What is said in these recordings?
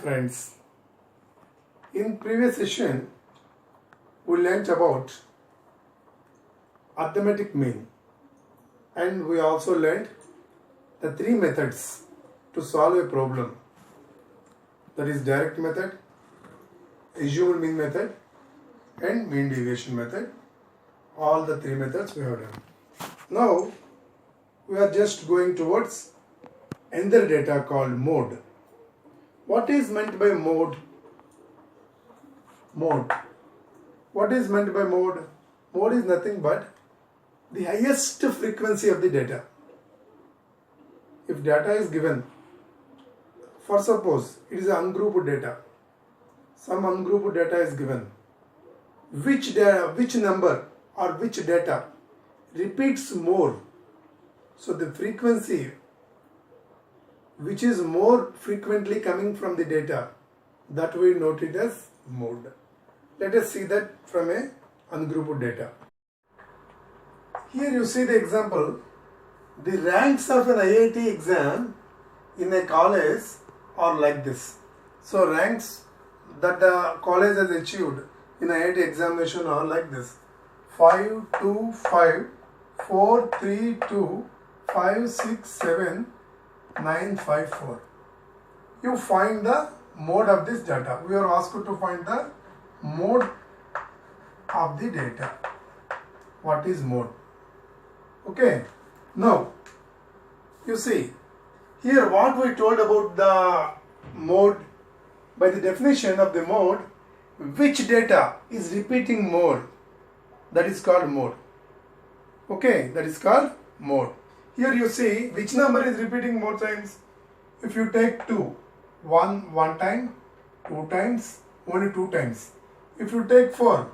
friends, in previous session we learnt about arithmetic mean, and we also learnt the three methods to solve a problem, that is direct method, assumed mean method and mean deviation method. All the three methods we have done. Now we are just going towards another data called mode. What is meant by mode? What is meant by mode? Mode is nothing but the highest frequency of the data. If data is given, for suppose it is ungrouped data, some ungrouped data is given, which number or which data repeats more, so the frequency which is more frequently coming from the data, that we note it as mode. Let us see that from a ungrouped data. Here you see the example. The ranks of an IIT exam in a college are like this. So ranks that the college has achieved in IIT examination are like this: 5, 2, 5, 4, 3, 2, 5, 6, 7, 9, 5, 4. You find the mode of this data. We are asked to find the mode of the data. What is mode? Okay. Now, you see, here what we told about the mode, by the definition of the mode, which data is repeating more, that is called mode. Okay, that is called mode. Here you see which number is repeating more times. If you take 2, 1 time, 2 times, only 2 times. If you take 4,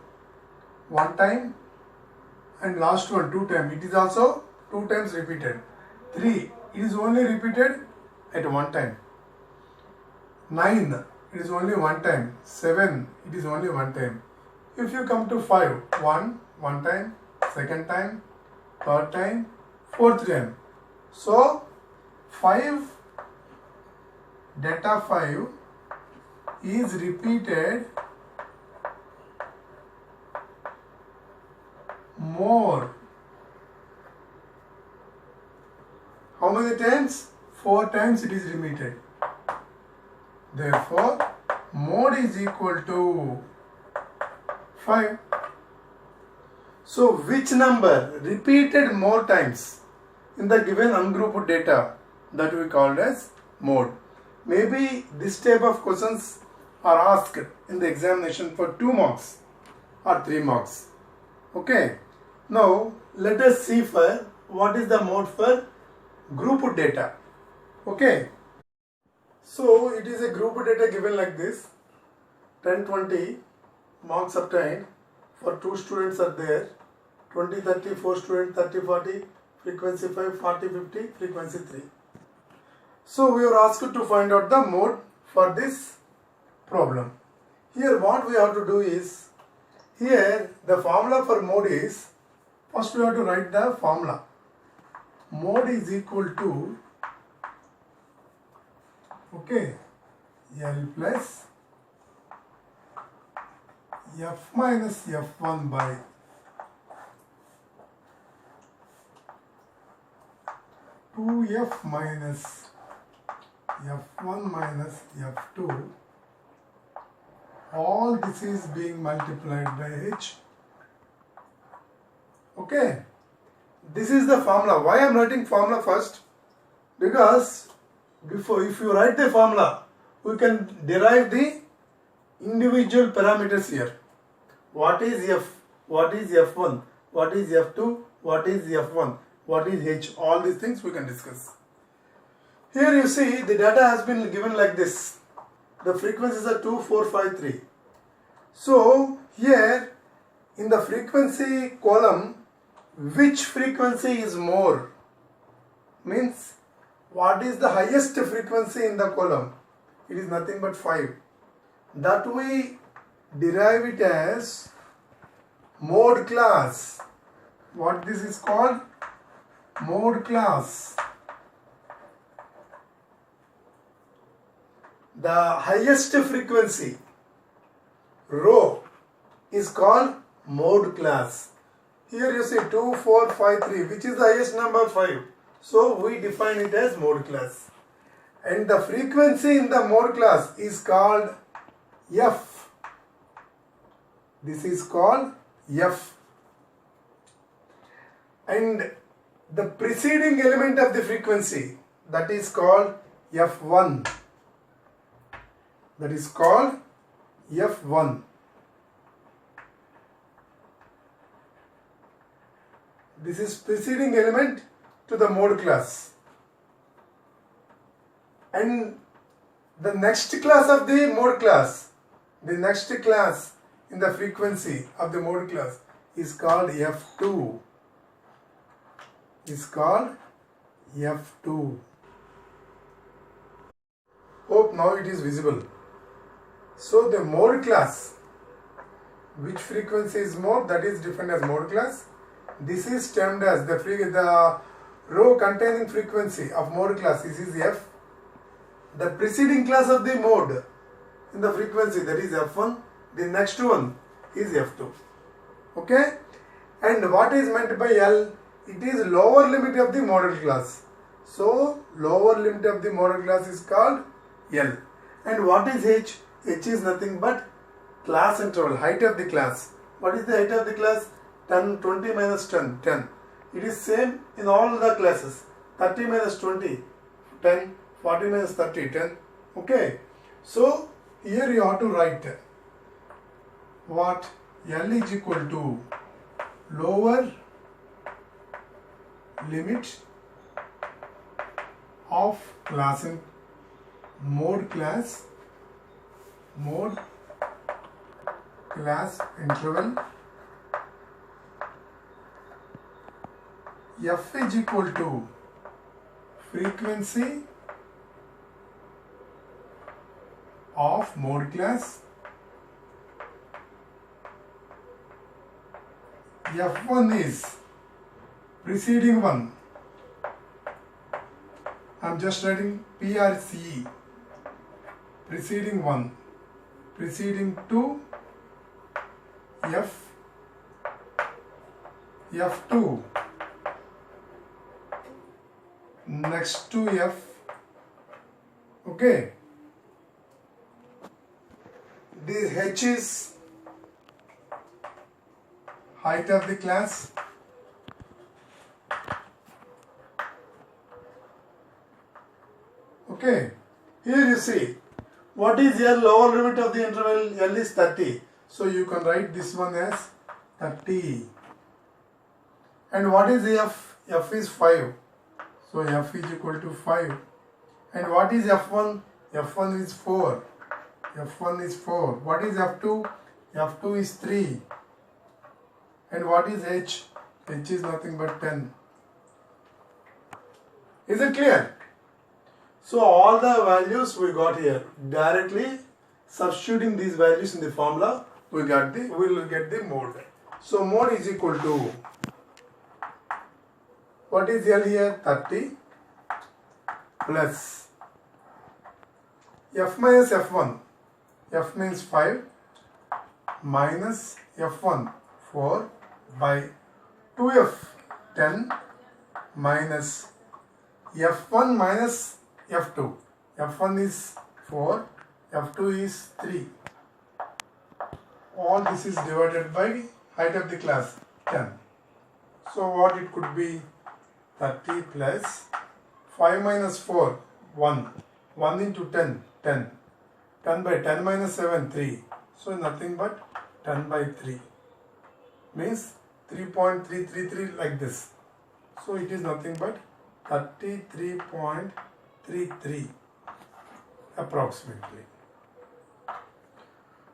1 time, and last one 2 times, it is also 2 times repeated. 3, it is only repeated at 1 time. 9, it is only 1 time. 7, it is only 1 time. If you come to 5, 1 time, second time, third time, fourth time. So data 5 is repeated more. How many times? 4 times it is repeated. Therefore, mode is equal to 5. So, which number repeated more times in the given ungrouped data, that we called as mode. Maybe this type of questions are asked in the examination for 2 marks or 3 marks. Okay. Now, let us see for what is the mode for grouped data. Okay. So, it is a grouped data given like this. 10, 20 marks obtained for 2 students are there. 20, 30, 4 students, 30, 40, frequency 5, 40, 50, frequency 3. So we are asked to find out the mode for this problem. Here what we have to do is, here the formula for mode is, first we have to write the formula. Mode is equal to, okay, L plus F minus F1 by F minus F1 minus F2, all this is being multiplied by H. Okay, this is the formula. Why I am writing formula first? Because if you write the formula, we can derive the individual parameters here. What is F? What is F1? What is F2? What is F1? What is H? All these things we can discuss. Here you see the data has been given like this. The frequencies are 2, 4, 5, 3. So here in the frequency column, which frequency is more? Means what is the highest frequency in the column? It is nothing but 5. That we derive it as mode class. What this is called? Mode class. the highest frequency row is called mode class. Here you see 2, 4, 5, 3, which is the highest number 5. So we define it as mode class. And the frequency in the mode class is called F. This is called F. And the preceding element of the frequency, that is called F1. That is called F1. This is preceding element to the mode class. And the next class of the mode class, the next class in the frequency of the mode class is called F2. Is called F2. Hope now it is visible. So the mode class, which frequency is mode, that is defined as mode class. This is termed as the row containing frequency of mode class. This is F. The preceding class of the mode in the frequency, that is F1. The next one is F2. Okay? And what is meant by L? It is lower limit of the model class. So lower limit of the model class is called L. And what is H? H is nothing but class interval, height of the class. What is the height of the class? 10, 20 minus 10, 10. It is same in all the classes. 30 minus 20, 10. 40 minus 30, 10. Okay. So here you have to write what? L is equal to lower limit of class in mode class interval. F is equal to frequency of mode class. F1 is preceding one. I am just writing PRCE. Preceding one. Preceding 2. F2. Next to F. Okay. This H is height of the class. Okay. Here you see what is L, lower limit of the interval. L is 30. So you can write this one as 30. And what is F? F is 5. So F is equal to 5. And what is F1? F1 is 4. F1 is 4. What is F2? F2 is 3. And what is H? H is nothing but 10. Is it clear? So all the values we got here, directly substituting these values in the formula, we will get the mode. So mode is equal to, what is L here? 30 plus F minus F1. F means 5 minus F1 4 by 2F 10 minus F1 minus F2. F1 is 4, F2 is 3. All this is divided by height of the class 10. So what it could be? 30 plus 5 minus 4, 1. 1 into 10, 10. 10 by 10 minus 7, 3. So nothing but 10 by 3. Means 3.333 like this. So it is nothing but 33.33 approximately.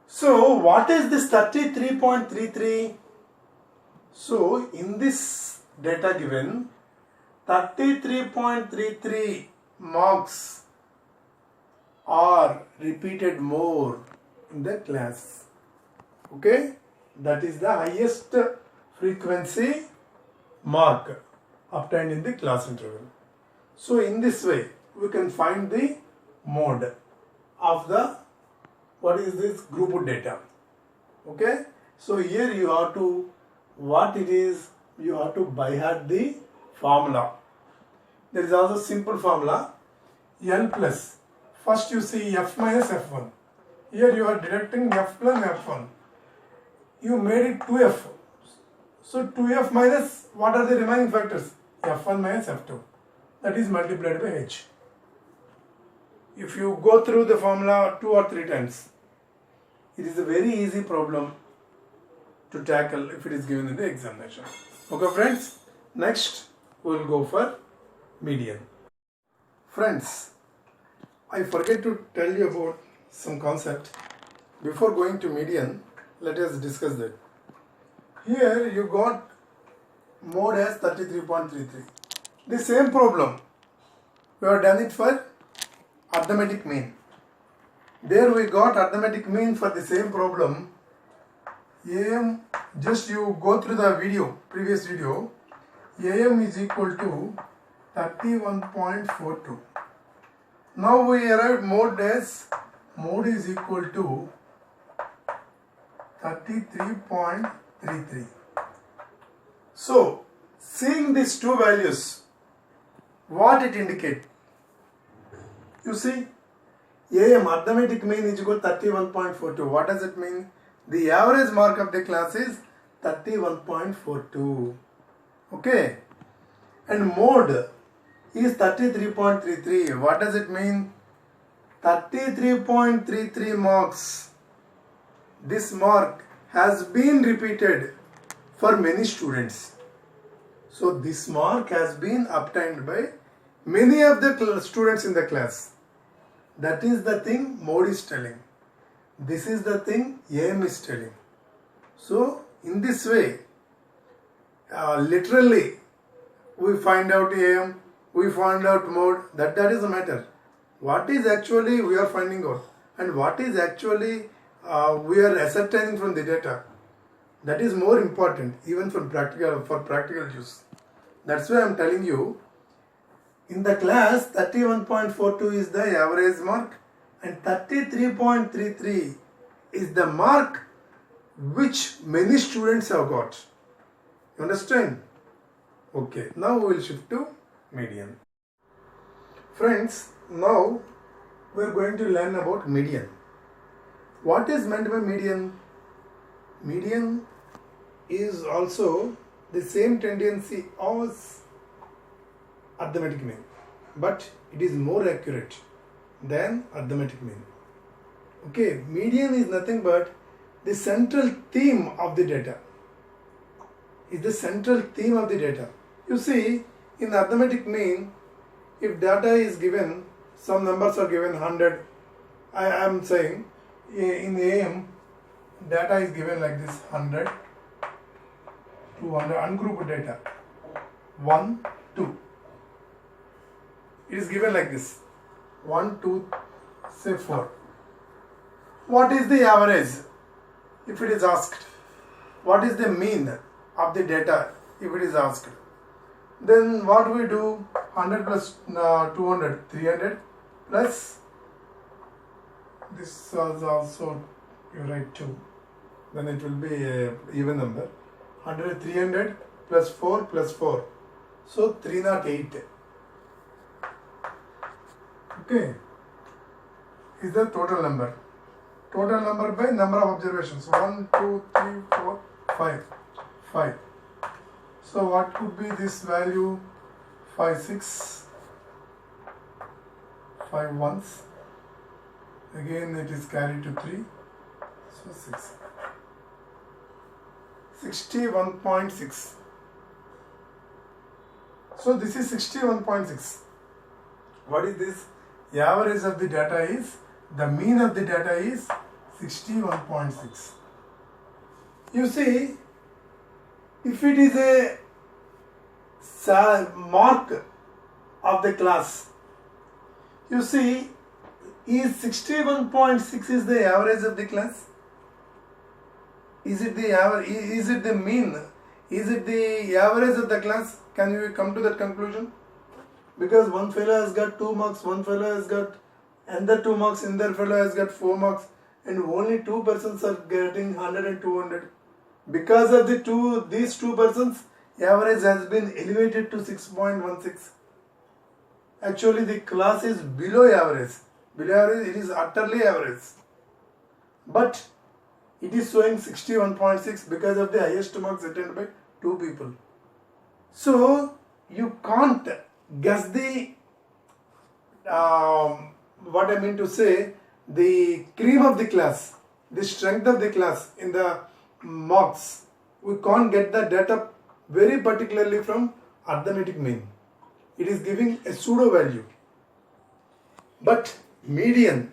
So what is this 33.33? So in this data given, 33.33 marks are repeated more in the class. Okay, that is the highest frequency mark obtained in the class interval. So in this way we can find the mode. of the what is this group data. Okay, so here you have to what it is, you have to by heart the formula. There is also simple formula n plus, first you see f minus f1, here you are deducting f plus f1, you made it 2f, so 2f minus what are the remaining factors, f1 minus f2, that is multiplied by h. If you go through the formula 2 or 3 times, it is a very easy problem to tackle if it is given in the examination. Okay friends, next we will go for median. Friends, I forget to tell you about some concept. Before going to median, let us discuss that. Here you got mode as 33.33. The same problem, we have done it for arithmetic mean. There we got arithmetic mean for the same problem. AM, just you go through the video, previous video, AM is equal to 31.42. Now we arrived mode as mode is equal to 33.33. So, seeing these two values, what it indicates? You see, AM arithmetic mean is equal to 31.42. What does it mean? The average mark of the class is 31.42. Okay. And mode is 33.33. What does it mean? 33.33 marks. This mark has been repeated for many students. So this mark has been obtained by many of the students in the class. That is the thing mode is telling. This is the thing AM is telling. So in this way, literally we find out AM, we find out mode, that is the matter. What is actually we are finding out and what is actually we are ascertaining from the data, that is more important even for practical use. That's why I am telling you, in the class 31.42 is the average mark and 33.33 is the mark which many students have got. You understand? Okay, now we will shift to median. Friends, now we are going to learn about median. What is meant by median? Median is also the same tendency as arithmetic mean, but it is more accurate than arithmetic mean. Okay, median is nothing but the central theme of the data. Is the central theme of the data. You see, in arithmetic mean, if data is given, some numbers are given 100. I am saying in AM, data is given like this 100, 200, ungrouped data 1, 2. It is given like this 1, 2, say 4. What is the average? If it is asked, what is the mean of the data if it is asked? Then what we do? 100 plus 200, 300 plus this is also, you write 2, then it will be a even number. 100, 300 plus 4 plus 4, so 308. Okay, is the total number. Total number by number of observations. 1, 2, 3, 4, 5. 5. So what could be this value? 5, 6. 5 ones. Again it is carried to 3. So 6. 61.6. So this is 61.6. What is this? The average of the data is, the mean of the data is 61.6. You see, if it is a mark of the class, you see, is 61.6 is the average of the class? Is it the average? Is it the mean? Is it the average of the class? Can we come to that conclusion? Because one fellow has got 2 marks, one fellow has got and the 2 marks, in their fellow has got 4 marks, and only 2 persons are getting 100 and 200. Because of these two persons, average has been elevated to 6.16. Actually, the class is below average. Below average, it is utterly average. But it is showing 61.6 because of the highest marks attained by 2 people. So, you can't guess the, what I mean to say, the cream of the class, the strength of the class in the marks. We can't get the data very particularly from arithmetic mean. It is giving a pseudo value. But median,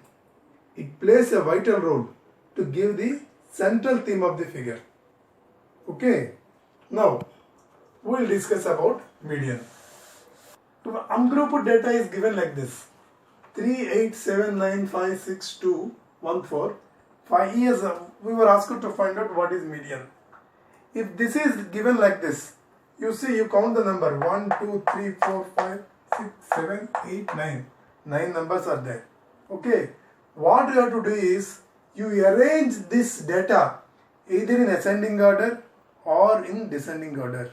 it plays a vital role to give the central theme of the figure. Okay. Now, we will discuss about median. Ungrouped data is given like this: 3, 8, 7, 9, 5, 6, 2, 1, 4. 5 years we were asked to find out what is median. If this is given like this, you see, you count the number 1, 2, 3, 4, 5, 6, 7, 8, 9. 9 numbers are there. Okay. What you have to do is, you arrange this data either in ascending order or in descending order.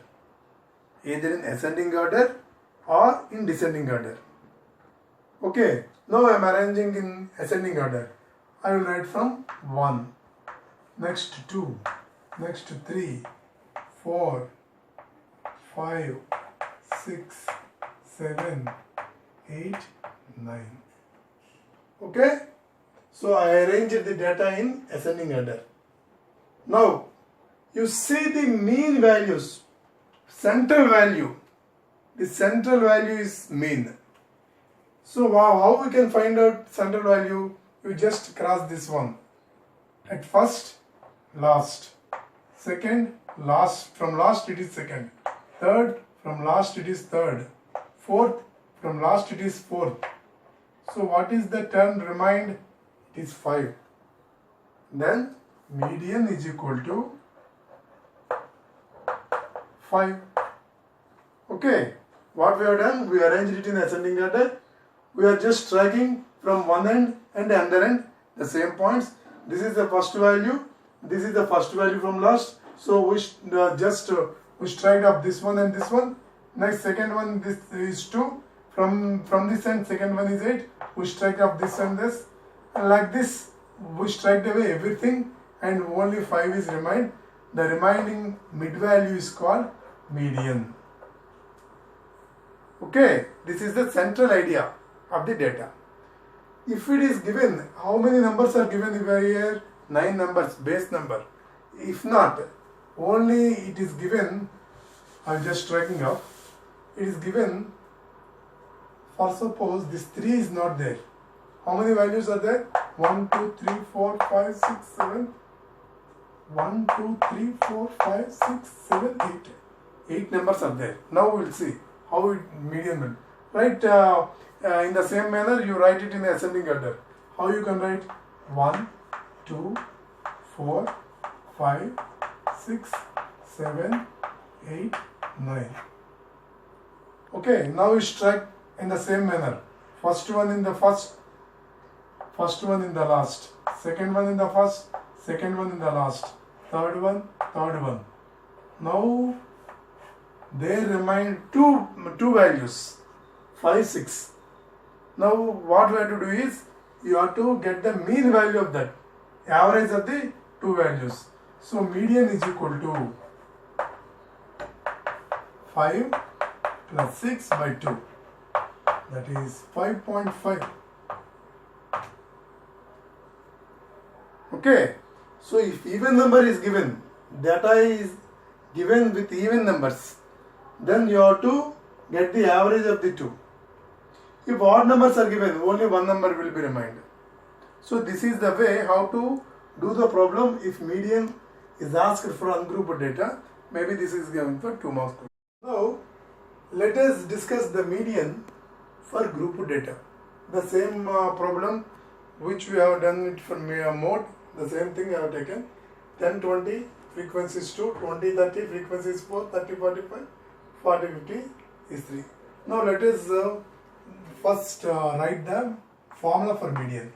Either in ascending order or in descending order. Okay. Now I am arranging in ascending order. I will write from 1, next 2, next 3, 4, 5, 6, 7, 8, 9. Okay. So I arranged the data in ascending order. Now you see the mean values, central value. The central value is mean. So how we can find out central value? You just cross this one. At first, last. Second, last. From last it is second. Third, from last it is third. Fourth, from last it is fourth. So what is the term remained? It is 5. Then median is equal to 5. Okay. What we have done? We arranged it in ascending order. We are just striking from one end and the other end the same points. This is the first value. This is the first value from last. So we we strike up this one and this one. Next, second one, this is 2. From this end, second one is 8. We strike up this and this. And like this, we strike away everything and only 5 is remained. The remaining mid value is called median. Okay, this is the central idea of the data. If it is given, how many numbers are given here? 9 numbers, base number. If not, only it is given, I am just striking up, it is given, for suppose this 3 is not there. How many values are there? 1, 2, 3, 4, 5, 6, 7. 1, 2, 3, 4, 5, 6, 7, 8. 8 numbers are there. Now we will see how it median will. Right, in the same manner you write it in ascending order. How you can write? 1, 2, 4, 5, 6, 7, 8, 9. Okay, now we strike in the same manner. First one in the first one in the last, second one in the first, second one in the last, third one. Now there remain two values, 5, 6. Now what we have to do is, you have to get the mean value of that, average of the 2 values. So median is equal to 5 plus 6 by 2. That is 5.5. Okay. So if even number is given, data is given with even numbers, then you have to get the average of the 2. If odd numbers are given, only one number will be remained. So this is the way how to do the problem if median is asked for ungrouped data. Maybe this is given for 2 marks. Now let us discuss the median for grouped data. The same problem which we have done it for mode, the same thing I have taken. 10, 20, frequencies 2, 20, 30, frequencies 4, 30, 45, 40, 50 is 3. Now let us first write the formula for median.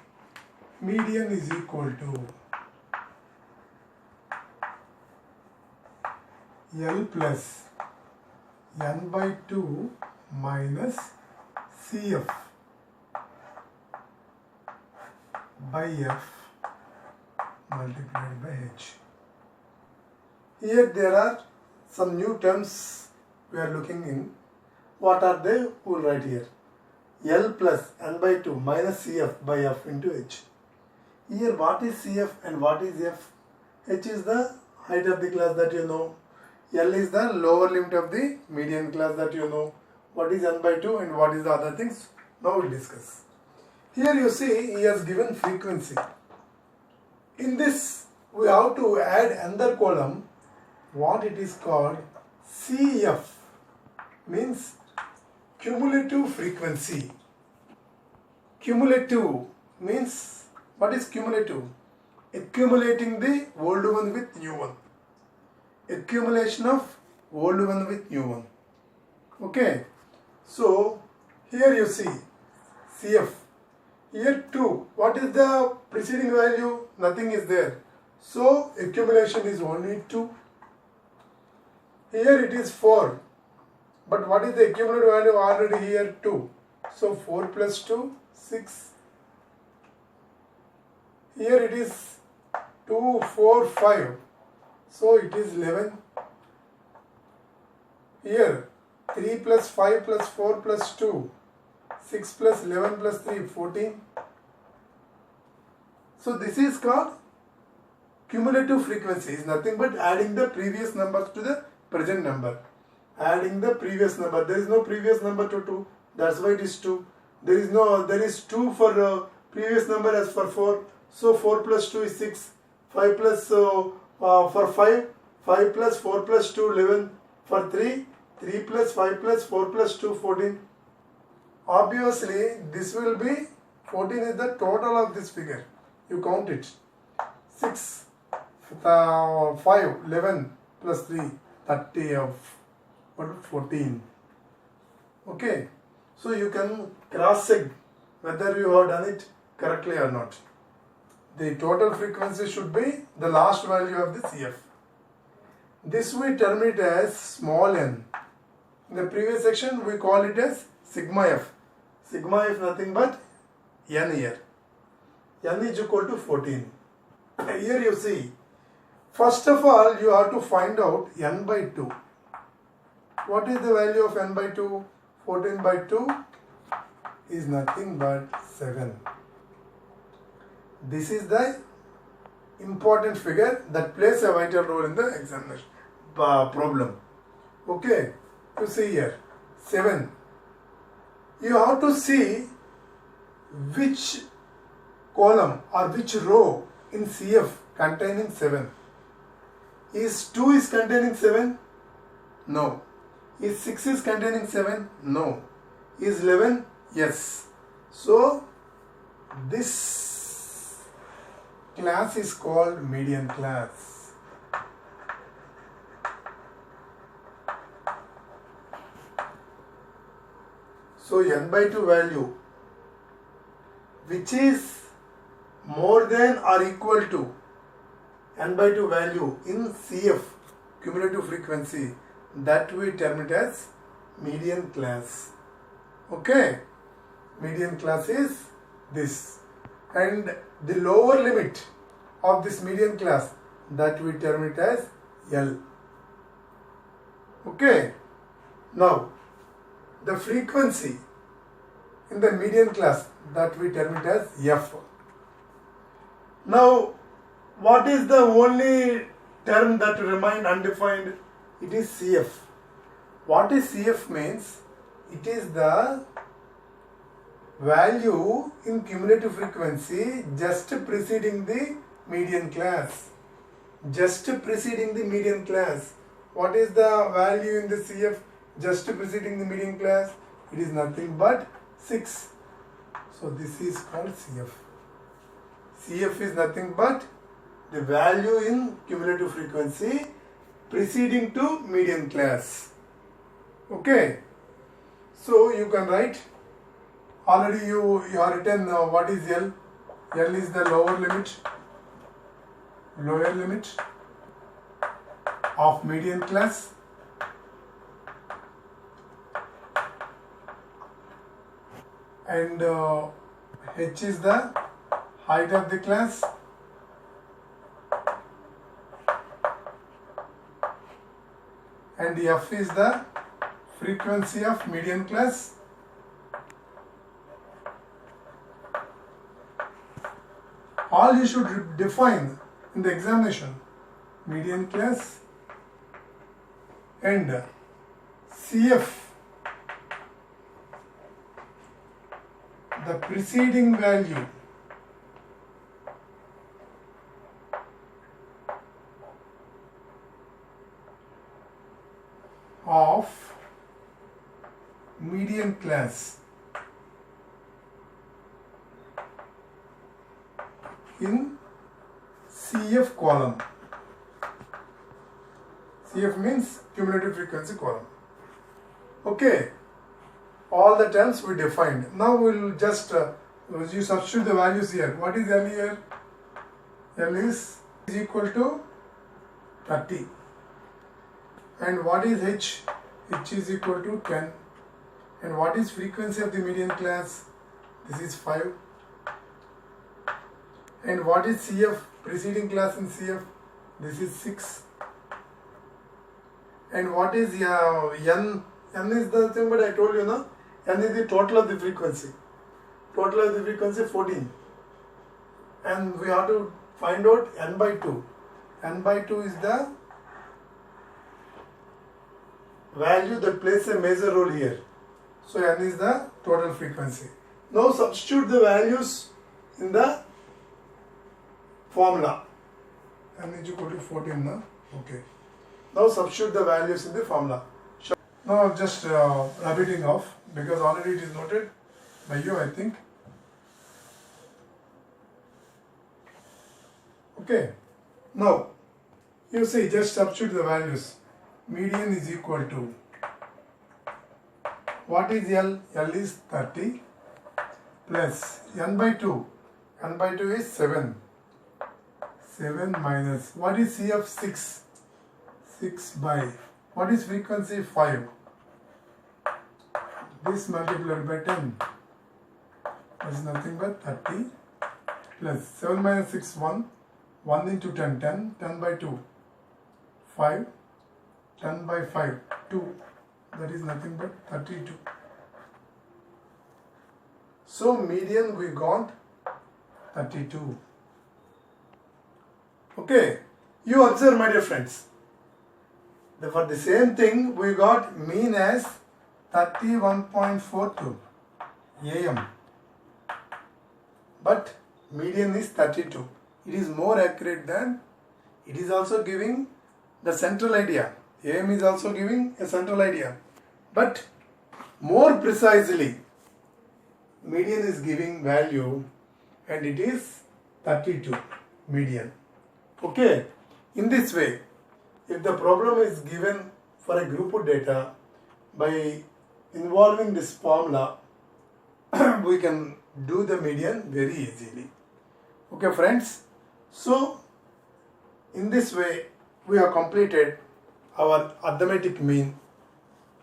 Median is equal to L plus n by 2 minus CF by F multiplied by H. Here there are some new terms we are looking in. What are they? We will write here. L plus n by 2 minus CF by F into H. Here what is CF and what is F? H is the height of the class that you know. L is the lower limit of the median class that you know. What is n by 2 and what is the other things? Now we will discuss. Here you see he has given frequency. In this we have to add another column. What it is called? CF means cumulative frequency. Cumulative means, what is cumulative? Accumulating the old one with new one. Accumulation of old one with new one. Okay. So here you see CF. Here 2. What is the preceding value? Nothing is there. So accumulation is only 2. Here it is 4. But what is the accumulated value already here? 2. So 4 plus 2, 6. Here it is 2, 4, 5. So it is 11. Here 3 plus 5 plus 4 plus 2. 6 plus 11 plus 3, 14. So this is called cumulative frequency. Is nothing but adding the previous numbers to the present number. Adding the previous number. There is no previous number to 2. That's why it is 2. There is 2 for previous number as for 4. So 4 plus 2 is 6. 5 plus for 5. 5 plus 4 plus 2, 11. For 3. 3 plus 5 plus 4 plus 2, 14. Obviously, this will be 14 is the total of this figure. You count it. 6, 5, 11 plus 3, 30 of 14. Okay. So you can cross check whether you have done it correctly or not. The total frequency should be the last value of the CF. This we term it as small n. In the previous section we call it as sigma f. Sigma f nothing but n here. N is equal to 14. Here you see, first of all you have to find out n by 2. What is the value of n by 2? 14 by 2 is nothing but 7. This is the important figure that plays a vital role in the examination problem. Okay, you see here 7. You have to see which column or which row in CF containing 7. Is 2 is containing 7? No. Is 6 is containing 7? No. Is 11? Yes. So this class is called median class. So n by 2 value which is more than or equal to n by 2 value in CF, cumulative frequency, that we term it as median class. Okay, median class is this, and the lower limit of this median class, that we term it as L. Okay, now the frequency in the median class, that we term it as F. Now what is the only term that remain undefined? It is CF. What is CF means? It is the value in cumulative frequency just preceding the median class. Just preceding the median class. What is the value in the CF just preceding the median class? It is nothing but 6. So this is called CF. CF is nothing but the value in cumulative frequency preceding to median class. Okay. So you can write Already you have written what is L. L is the lower limit of median class, and H is the height of the class, and F is the frequency of median class. All you should define in the examination: median class and CF, the preceding value of median class in CF column. CF means cumulative frequency column. Okay, all the terms we defined. Now we will just you substitute the values here. What is L here? L is equal to 30. And what is H? H is equal to 10. And what is frequency of the median class? This is 5. And what is CF? Preceding class in CF? This is 6. And what is N? N is the thing, but I told you, no? N is the total of the frequency. Total of the frequency 14. And we have to find out N by 2. N by 2 is the value that plays a major role here. So N is the total frequency. Now substitute the values in the formula. N is equal to 14, no? Okay. Now substitute the values in the formula. Now just repeating off, because already it is noted by you, I think. Okay. Now you see, just substitute the values. Median is equal to, what is L? L is 30 plus N by 2. N by 2 is 7. 7 minus, what is CF? 6. 6 by, what is frequency? 5. This multiplied by 10 is nothing but 30 plus 7 minus 6, 1. 1 into 10, 10. 10 by 2, 5. 10 by 5, 2. That is nothing but 32. So median we got 32. Okay. You observe, my dear friends. For the same thing, we got mean as 31.42 AM. But median is 32. It is more accurate than, it is also giving the central idea. AM is also giving a central idea. But more precisely, median is giving value and it is 32 median. Okay. In this way, if the problem is given for a group of data, by involving this formula, we can do the median very easily. Okay, friends. So, in this way, we have completed our arithmetic mean,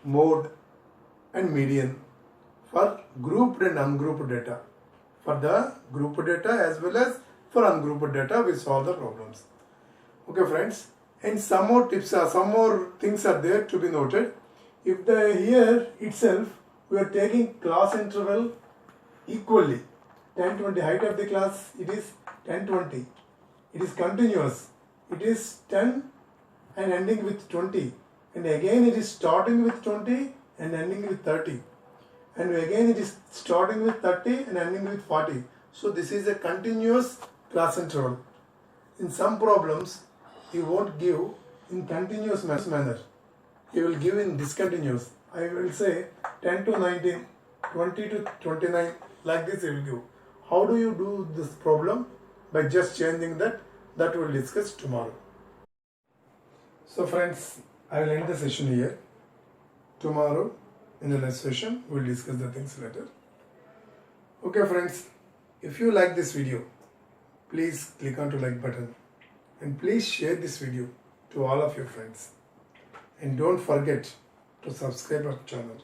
mode and median for grouped and ungrouped data. For the grouped data as well as for ungrouped data, we solve the problems. Okay, friends. And some more tips, some more things are there to be noted. If here itself we are taking class interval equally, 10-20, height of the class, it is 10-20. It is continuous. It is 10 and ending with 20. And again it is starting with 20 and ending with 30. And again it is starting with 30 and ending with 40. So this is a continuous class interval. In some problems, he won't give in continuous manner. He will give in discontinuous. I will say 10 to 19, 20 to 29, like this he will give. How do you do this problem? By just changing that. That we will discuss tomorrow. So friends, I will end the session here. Tomorrow, in the next session, we will discuss the things later. Okay friends, if you like this video, please click on to like button and please share this video to all of your friends, and don't forget to subscribe our channel.